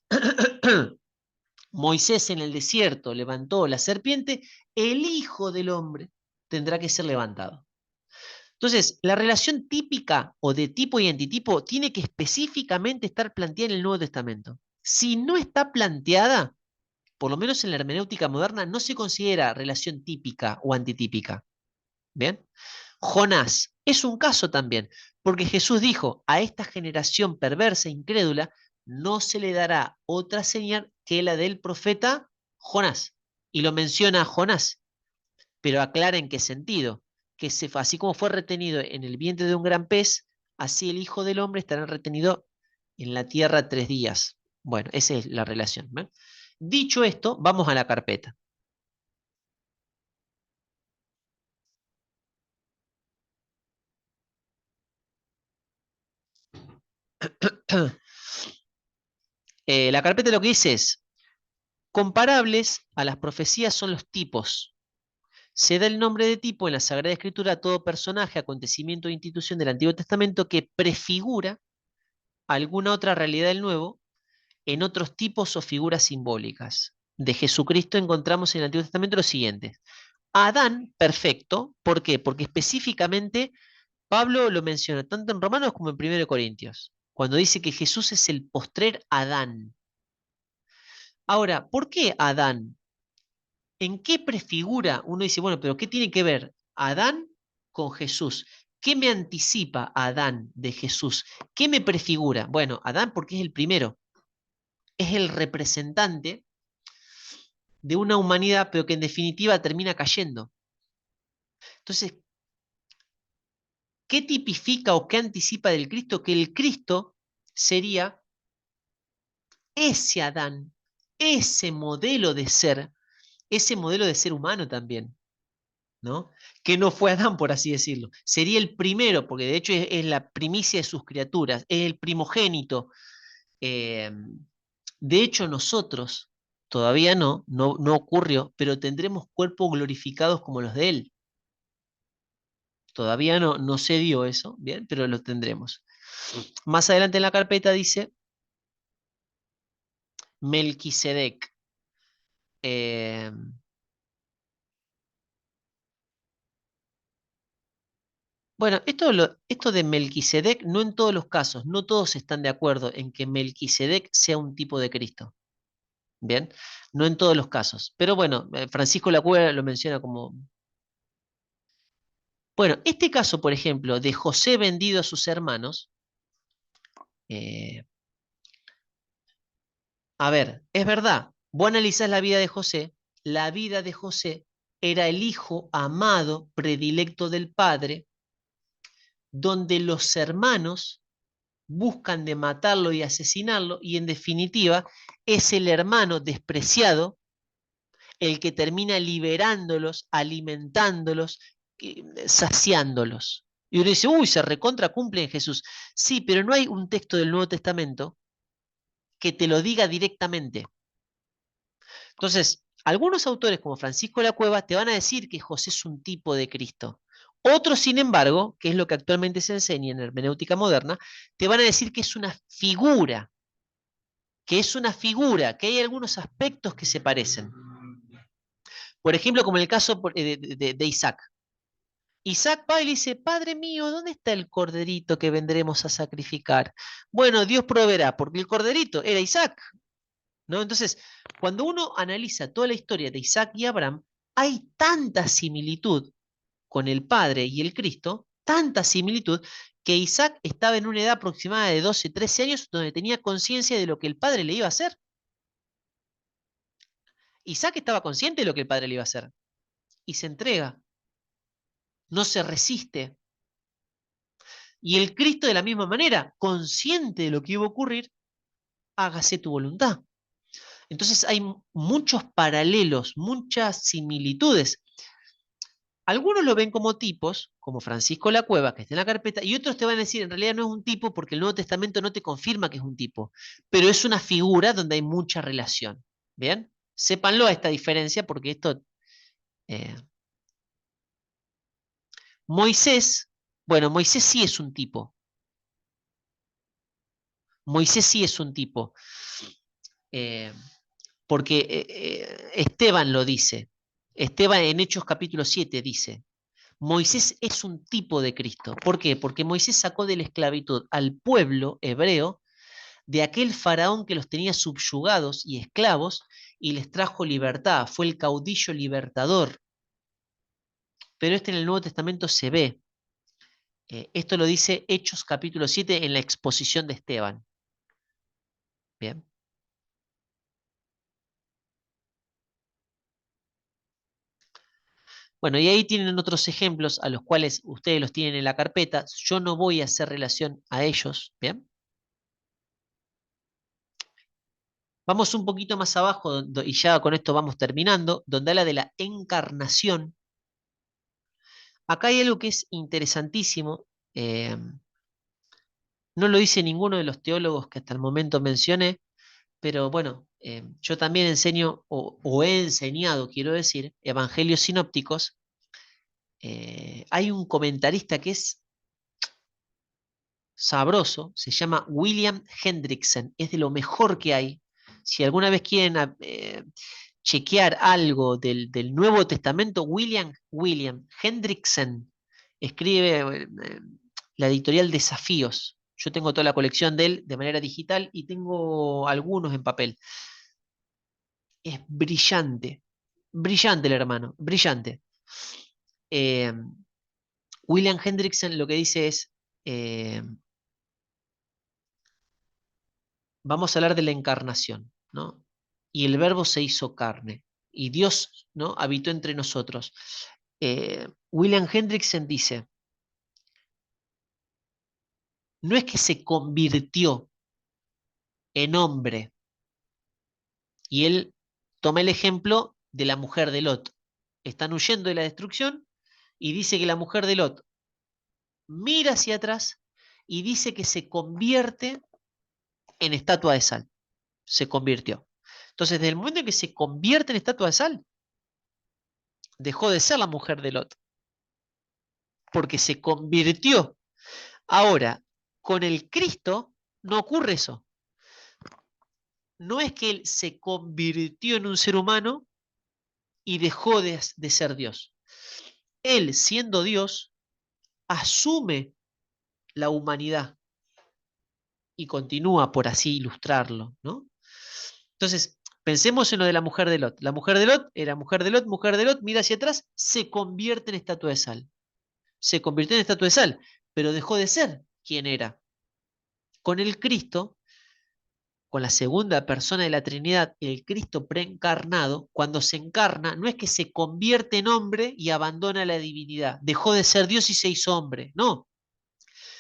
Moisés en el desierto levantó la serpiente, el Hijo del Hombre tendrá que ser levantado. Entonces, la relación típica o de tipo y antitipo tiene que específicamente estar planteada en el Nuevo Testamento. Si no está planteada, por lo menos en la hermenéutica moderna, no se considera relación típica o antitípica. ¿Bien? Jonás es un caso también, porque Jesús dijo, a esta generación perversa e incrédula no se le dará otra señal que la del profeta Jonás. Y lo menciona a Jonás, pero aclara en qué sentido, que así como fue retenido en el vientre de un gran pez, así el Hijo del Hombre estará retenido en la tierra 3 días. Bueno, esa es la relación. ¿Ven? Dicho esto, vamos a la carpeta. La carpeta lo que dice es, comparables a las profecías son los tipos. Se da el nombre de tipo en la Sagrada Escritura a todo personaje, acontecimiento o institución del Antiguo Testamento que prefigura alguna otra realidad del Nuevo en otros tipos o figuras simbólicas. De Jesucristo encontramos en el Antiguo Testamento lo siguiente. Adán, perfecto. ¿Por qué? Porque específicamente Pablo lo menciona tanto en Romanos como en 1 Corintios, cuando dice que Jesús es el postrer Adán. Ahora, ¿por qué Adán? ¿En qué prefigura? Uno dice, bueno, pero ¿qué tiene que ver Adán con Jesús? ¿Qué me anticipa Adán de Jesús? ¿Qué me prefigura? Bueno, Adán porque es el primero, es el representante de una humanidad, pero que en definitiva termina cayendo. Entonces, ¿qué tipifica o qué anticipa del Cristo? Que el Cristo sería ese Adán, ese modelo de ser humano también. ¿No? Que no fue Adán, por así decirlo. Sería el primero, porque de hecho es la primicia de sus criaturas, es el primogénito. Eh, de hecho, nosotros, todavía no ocurrió, pero tendremos cuerpos glorificados como los de él. Todavía no se dio eso, bien, pero lo tendremos. Más adelante en la carpeta dice Melquisedec. Eh, Bueno, esto de Melquisedec, no en todos los casos, no todos están de acuerdo en que Melquisedec sea un tipo de Cristo. Bien, no en todos los casos. Pero bueno, Francisco Lacueva lo menciona como... Bueno, este caso, por ejemplo, de José vendido a sus hermanos, eh, a ver, es verdad, vos analizás la vida de José era el hijo amado, predilecto del padre, donde los hermanos buscan de matarlo y asesinarlo, y en definitiva es el hermano despreciado el que termina liberándolos, alimentándolos, saciándolos. Y uno dice, uy, se recontra cumple en Jesús. Sí, pero no hay un texto del Nuevo Testamento que te lo diga directamente. Entonces, algunos autores como Francisco de la Cueva te van a decir que José es un tipo de Cristo. Otros, sin embargo, que es lo que actualmente se enseña en hermenéutica moderna, te van a decir que es una figura, que hay algunos aspectos que se parecen. Por ejemplo, como en el caso de Isaac. Isaac va y le dice, Padre mío, ¿dónde está el corderito que vendremos a sacrificar? Bueno, Dios proveerá, porque el corderito era Isaac, ¿no? Entonces, cuando uno analiza toda la historia de Isaac y Abraham, hay tanta similitud con el Padre y el Cristo, tanta similitud, que Isaac estaba en una edad aproximada de 12, 13 años, donde tenía conciencia de lo que el Padre le iba a hacer. Isaac estaba consciente de lo que el Padre le iba a hacer y se entrega, no se resiste. Y el Cristo de la misma manera, consciente de lo que iba a ocurrir, hágase tu voluntad. Entonces hay muchos paralelos, muchas similitudes. Algunos lo ven como tipos, como Francisco La Cueva, que está en la carpeta, y otros te van a decir, en realidad no es un tipo porque el Nuevo Testamento no te confirma que es un tipo, pero es una figura donde hay mucha relación. ¿Bien? Sépanlo a esta diferencia porque esto... eh, Moisés, bueno, Moisés sí es un tipo. Moisés sí es un tipo. Eh, porque Esteban lo dice. Esteban en Hechos capítulo 7 dice, Moisés es un tipo de Cristo. ¿Por qué? Porque Moisés sacó de la esclavitud al pueblo hebreo de aquel faraón que los tenía subyugados y esclavos y les trajo libertad. Fue el caudillo libertador. Pero este en el Nuevo Testamento se ve. Esto lo dice Hechos capítulo 7 en la exposición de Esteban. Bien. Bueno, y ahí tienen otros ejemplos a los cuales ustedes los tienen en la carpeta. Yo no voy a hacer relación a ellos. Bien. Vamos un poquito más abajo y ya con esto vamos terminando, donde habla de la encarnación. Acá hay algo que es interesantísimo. eh, no lo dice ninguno de los teólogos que hasta el momento mencioné, pero bueno, yo también enseño o he enseñado, quiero decir, evangelios sinópticos. Hay un comentarista que es sabroso, se llama William Hendrickson, es de lo mejor que hay. Si alguna vez quieren chequear algo del Nuevo Testamento, William Hendrickson escribe la editorial Desafíos. Yo tengo toda la colección de él de manera digital y tengo algunos en papel. Es brillante, brillante el hermano, brillante. Eh, William Hendrickson lo que dice es, eh, vamos a hablar de la encarnación, ¿no? Y el verbo se hizo carne, y Dios, ¿no? Habitó entre nosotros. William Hendrickson dice, no es que se convirtió en hombre, y él toma el ejemplo de la mujer de Lot. Están huyendo de la destrucción, y dice que la mujer de Lot mira hacia atrás y dice que se convierte en estatua de sal. Se convirtió. Entonces, desde el momento en que se convierte en estatua de sal, dejó de ser la mujer de Lot, porque se convirtió. Ahora, con el Cristo no ocurre eso. No es que él se convirtió en un ser humano y dejó de ser Dios. Él, siendo Dios, asume la humanidad y continúa, por así ilustrarlo, ¿no? Entonces, pensemos en lo de la mujer de Lot. La mujer de Lot era mujer de Lot, mira hacia atrás, se convierte en estatua de sal. Se convirtió en estatua de sal, pero dejó de ser quien era. Con el Cristo, con la segunda persona de la Trinidad, el Cristo preencarnado, cuando se encarna, no es que se convierte en hombre y abandona la divinidad, dejó de ser Dios y se hizo hombre, no.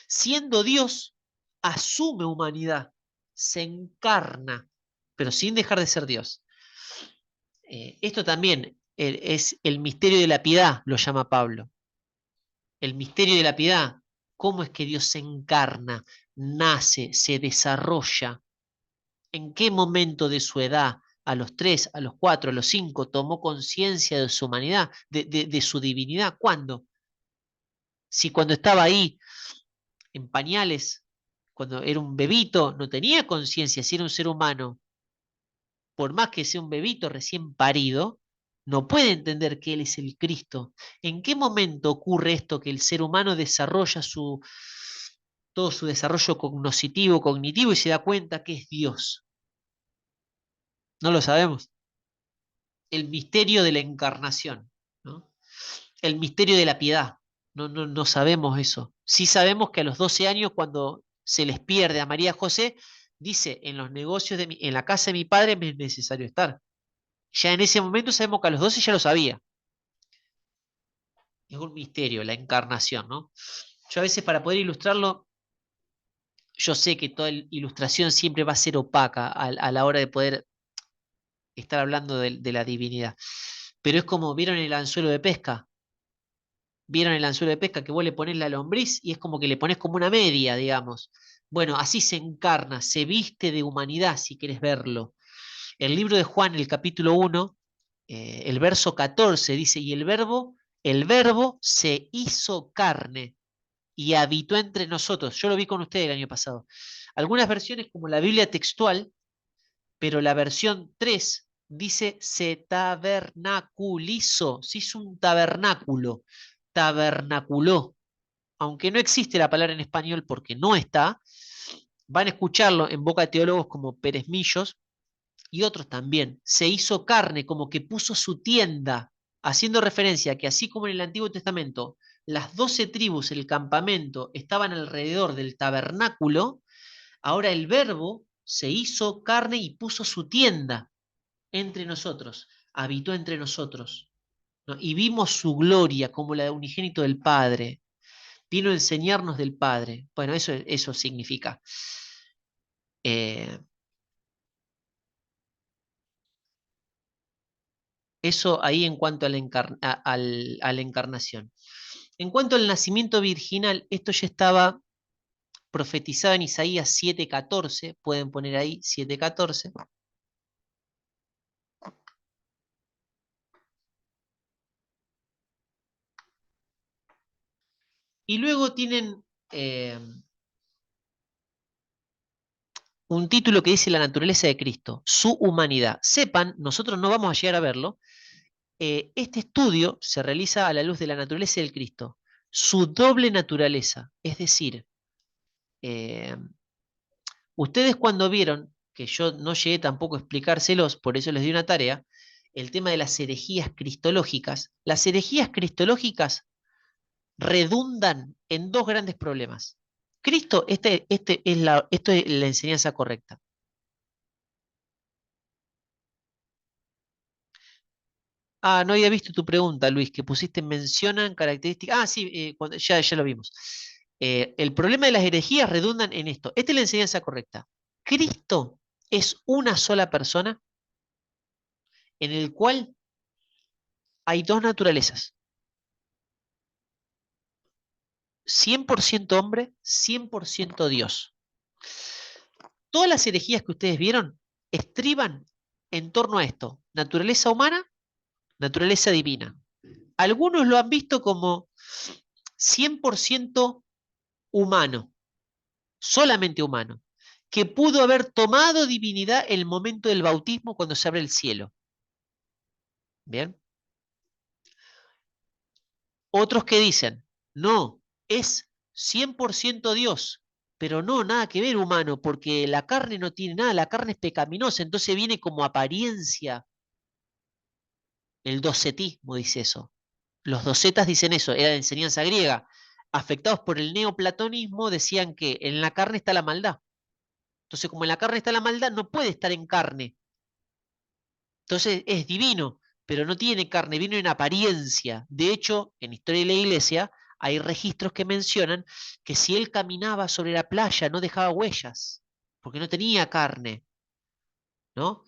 Siendo Dios, asume humanidad, se encarna, pero sin dejar de ser Dios. Esto también es el misterio de la piedad, lo llama Pablo. El misterio de la piedad, cómo es que Dios se encarna, nace, se desarrolla. ¿En qué momento de su edad, a los 3, a los 4, a los 5, tomó conciencia de su humanidad, de su divinidad? ¿Cuándo? Si cuando estaba ahí en pañales, cuando era un bebito, no tenía conciencia, si era un ser humano, por más que sea un bebito recién parido, no puede entender que Él es el Cristo. ¿En qué momento ocurre esto que el ser humano desarrolla todo su desarrollo cognitivo y se da cuenta que es Dios? No lo sabemos. El misterio de la encarnación, ¿no? El misterio de la piedad. No sabemos eso. Sí sabemos que a los 12 años, cuando se les pierde a María José, dice, en los negocios en la casa de mi padre me es necesario estar. Ya en ese momento sabemos que a los 12 ya lo sabía. Es un misterio, la encarnación, ¿no? Yo a veces para poder ilustrarlo, yo sé que toda ilustración siempre va a ser opaca a la hora de poder estar hablando de la divinidad. Pero es como, ¿vieron el anzuelo de pesca? ¿Vieron el anzuelo de pesca que vos le pones la lombriz y es como que le pones como una media, digamos? Bueno, así se encarna, se viste de humanidad, si querés verlo. El libro de Juan, el capítulo 1, el verso 14 dice, y el verbo se hizo carne y habitó entre nosotros. Yo lo vi con ustedes el año pasado. Algunas versiones, como la Biblia textual, pero la versión 3 dice se tabernaculizó, se hizo un tabernáculo, tabernaculó. Aunque no existe la palabra en español porque no está, van a escucharlo en boca de teólogos como Pérez Millos y otros también. Se hizo carne, como que puso su tienda, haciendo referencia a que así como en el Antiguo Testamento las 12 tribus, el campamento, estaban alrededor del tabernáculo, ahora el Verbo se hizo carne y puso su tienda entre nosotros, habitó entre nosotros, ¿no? Y vimos su gloria como la de unigénito del Padre. Vino a enseñarnos del Padre. Bueno, eso significa. Eh, Eso ahí en cuanto a a la encarnación. En cuanto al nacimiento virginal, esto ya estaba profetizado en Isaías 7:14, pueden poner ahí 7:14. Y luego tienen un título que dice la naturaleza de Cristo, su humanidad. Sepan, nosotros no vamos a llegar a verlo, este estudio se realiza a la luz de la naturaleza del Cristo, su doble naturaleza, es decir, eh, ustedes cuando vieron, que yo no llegué tampoco a explicárselos, por eso les di una tarea, el tema de las herejías cristológicas, las herejías cristológicas redundan en dos grandes problemas. Cristo, esto es la enseñanza correcta. Ah, no había visto tu pregunta, Luis, que pusiste mencionan características. Ah, sí, ya lo vimos. El problema de las herejías redundan en esto. Esta es la enseñanza correcta. Cristo es una sola persona en el cual hay dos naturalezas. 100% hombre, 100% Dios. Todas las herejías que ustedes vieron estriban en torno a esto. Naturaleza humana, naturaleza divina. Algunos lo han visto como 100% humano, solamente humano, que pudo haber tomado divinidad en el momento del bautismo cuando se abre el cielo. ¿Bien? Otros que dicen, no, es 100% Dios, pero no, nada que ver humano, porque la carne no tiene nada, la carne es pecaminosa, entonces viene como apariencia. El docetismo dice eso. Los docetas dicen eso, era de enseñanza griega. Afectados por el neoplatonismo decían que en la carne está la maldad. Entonces, como en la carne está la maldad, no puede estar en carne. Entonces es divino, pero no tiene carne, viene en apariencia. De hecho, en Historia de la Iglesia hay registros que mencionan que si él caminaba sobre la playa no dejaba huellas, porque no tenía carne, ¿no?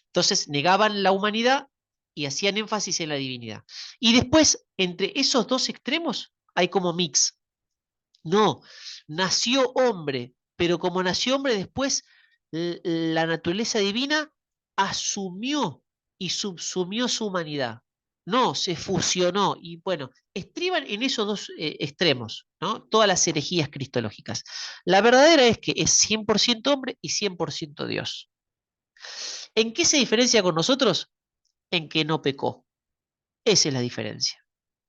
Entonces negaban la humanidad y hacían énfasis en la divinidad. Y después, entre esos dos extremos, hay como mix. No, nació hombre, pero como nació hombre después, la naturaleza divina asumió y subsumió su humanidad. No, se fusionó y bueno, estriban en esos dos extremos, ¿no? Todas las herejías cristológicas. La verdadera es que es 100% hombre y 100% Dios. ¿En qué se diferencia con nosotros? En que no pecó. Esa es la diferencia.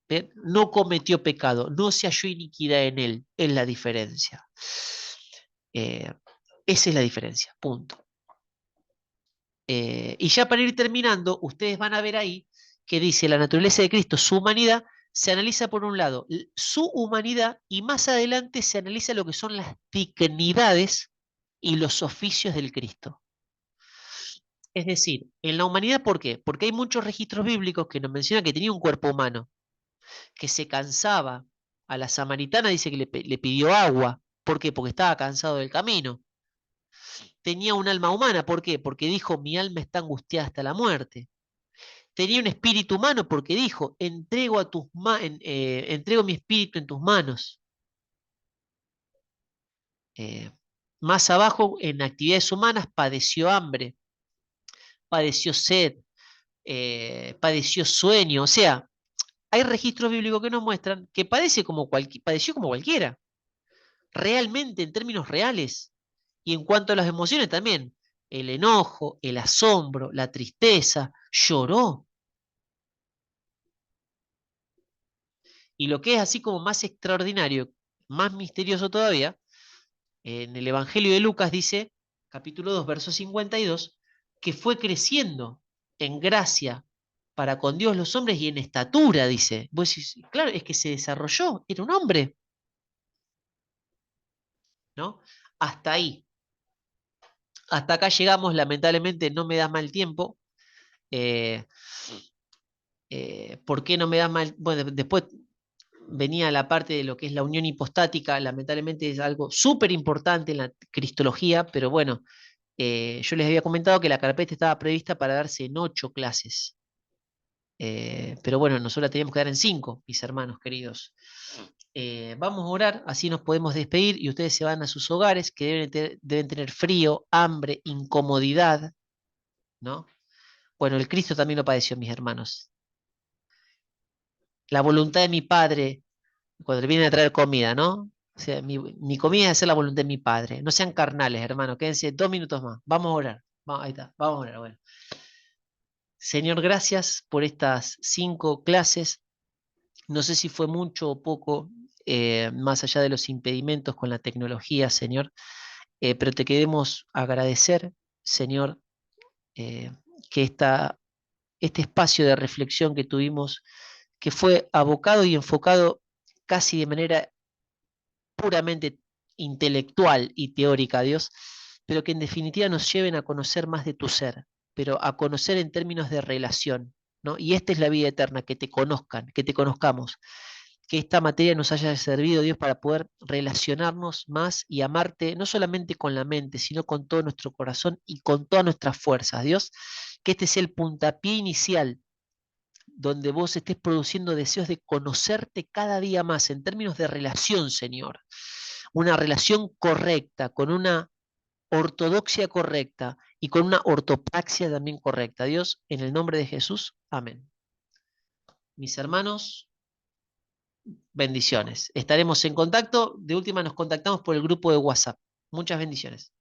¿Bien? No cometió pecado, no se halló iniquidad en él, es la diferencia. Eh, Esa es la diferencia, punto. Y ya para ir terminando, ustedes van a ver ahí que dice la naturaleza de Cristo, su humanidad, se analiza por un lado su humanidad y más adelante se analiza lo que son las dignidades y los oficios del Cristo. Es decir, en la humanidad, ¿por qué? Porque hay muchos registros bíblicos que nos mencionan que tenía un cuerpo humano, que se cansaba A la samaritana dice que le pidió agua. ¿Por qué? Porque estaba cansado del camino. Tenía un alma humana. ¿Por qué? Porque dijo, mi alma está angustiada hasta la muerte. Tenía un espíritu humano porque dijo, entrego mi espíritu en tus manos. Más abajo, en actividades humanas, padeció hambre, padeció sed, padeció sueño. O sea, hay registros bíblicos que nos muestran que padeció como cualquiera, realmente en términos reales. Y en cuanto a las emociones también, el enojo, el asombro, la tristeza, lloró. Y lo que es así como más extraordinario, más misterioso todavía, en el Evangelio de Lucas dice, capítulo 2, verso 52, que fue creciendo en gracia para con Dios los hombres y en estatura, dice. Vos decís, claro, es que se desarrolló, era un hombre, ¿no? Hasta ahí. Hasta acá llegamos, lamentablemente no me da mal tiempo. Eh, ¿Por qué no me da mal? Bueno, después venía la parte de lo que es la unión hipostática, lamentablemente es algo súper importante en la cristología, pero bueno, yo les había comentado que la carpeta estaba prevista para darse en 8 clases. Pero bueno, nosotros la teníamos que dar en 5, mis hermanos queridos. Vamos a orar, así nos podemos despedir y ustedes se van a sus hogares que deben tener frío, hambre, incomodidad, ¿no? Bueno, el Cristo también lo padeció, mis hermanos. La voluntad de mi Padre, cuando le vienen a traer comida, ¿no? O sea, mi comida es hacer la voluntad de mi Padre. No sean carnales, hermanos. Quédense 2 minutos más. Vamos a orar. Ahí está, vamos a orar. Bueno. Señor, gracias por estas 5 clases. No sé si fue mucho o poco, más allá de los impedimentos con la tecnología, Señor, pero te queremos agradecer, Señor, eh, que este espacio de reflexión que tuvimos, que fue abocado y enfocado casi de manera puramente intelectual y teórica, Dios, pero que en definitiva nos lleven a conocer más de tu ser, pero a conocer en términos de relación, ¿no? Y esta es la vida eterna, que te conozcan, que te conozcamos, que esta materia nos haya servido, Dios, para poder relacionarnos más y amarte, no solamente con la mente, sino con todo nuestro corazón y con todas nuestras fuerzas, Dios, que este sea el puntapié inicial donde vos estés produciendo deseos de conocerte cada día más en términos de relación, Señor. Una relación correcta, con una ortodoxia correcta y con una ortopraxia también correcta. Dios, en el nombre de Jesús, amén. Mis hermanos, bendiciones. Estaremos en contacto. De última nos contactamos por el grupo de WhatsApp. Muchas bendiciones.